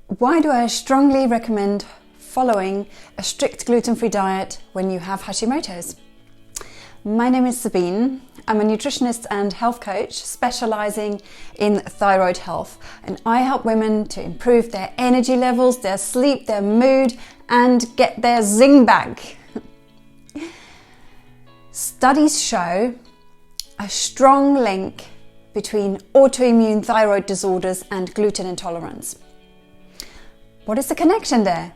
Why do I strongly recommend following a strict gluten-free diet when you have Hashimoto's? My name is Sabine. I'm a nutritionist and health coach specializing in thyroid health, and I help women to improve their energy levels, their sleep, their mood, and get their zing back. Studies show a strong link between autoimmune thyroid disorders and gluten intolerance. What is the connection there?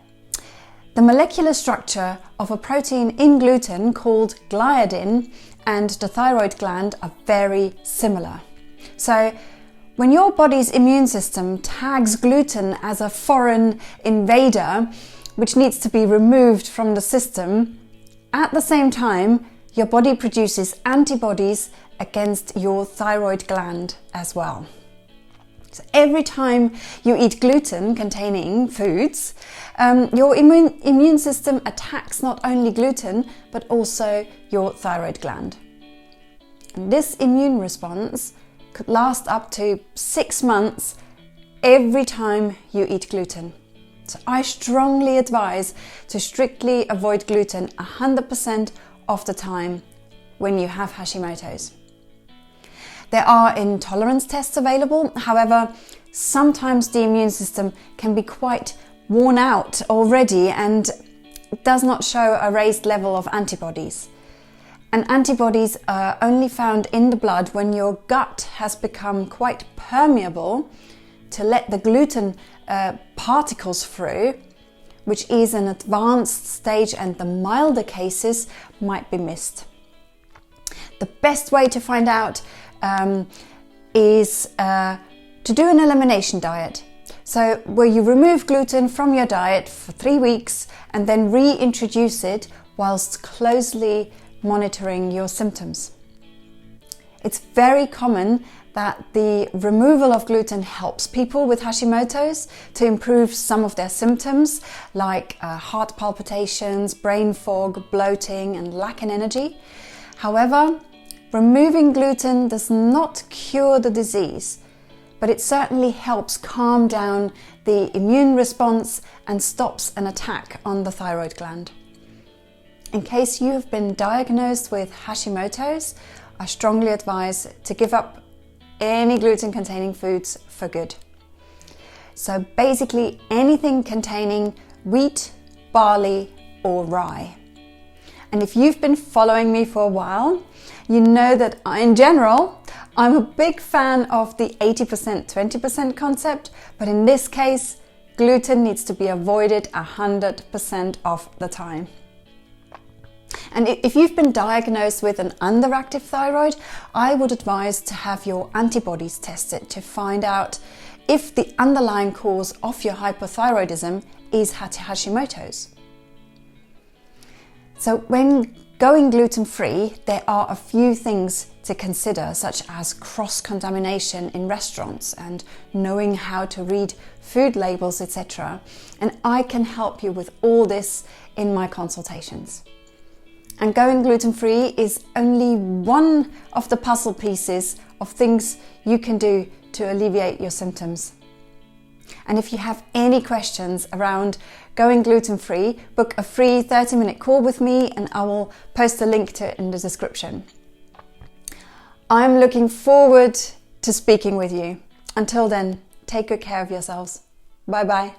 The molecular structure of a protein in gluten called gliadin and the thyroid gland are very similar. So when your body's immune system tags gluten as a foreign invader which needs to be removed from the system, at the same time your body produces antibodies against your thyroid gland as well. So every time you eat gluten-containing foods, your immune system attacks not only gluten, but also your thyroid gland. And this immune response could last up to 6 months every time you eat gluten. So I strongly advise to strictly avoid gluten 100% of the time when you have Hashimoto's. There are intolerance tests available. However, sometimes the immune system can be quite worn out already and does not show a raised level of antibodies. And antibodies are only found in the blood when your gut has become quite permeable to let the gluten particles through, which is an advanced stage, and the milder cases might be missed. The best way to find out is to do an elimination diet. So where you remove gluten from your diet for 3 weeks and then reintroduce it whilst closely monitoring your symptoms. It's very common that the removal of gluten helps people with Hashimoto's to improve some of their symptoms like heart palpitations, brain fog, bloating and lack in energy. However, removing gluten does not cure the disease, but it certainly helps calm down the immune response and stops an attack on the thyroid gland. In case you have been diagnosed with Hashimoto's, I strongly advise to give up any gluten-containing foods for good. So basically anything containing wheat, barley or rye. And if you've been following me for a while, you know that in general, I'm a big fan of the 80% 20% concept, but in this case, gluten needs to be avoided 100% of the time. And if you've been diagnosed with an underactive thyroid, I would advise to have your antibodies tested to find out if the underlying cause of your hypothyroidism is Hashimoto's. So when going gluten-free, there are a few things to consider, such as cross-contamination in restaurants and knowing how to read food labels, etc. And I can help you with all this in my consultations. And going gluten-free is only one of the puzzle pieces of things you can do to alleviate your symptoms. And if you have any questions around going gluten-free, book a free 30-minute call with me and I will post a link to it in the description. I'm looking forward to speaking with you. Until then, take good care of yourselves. Bye bye.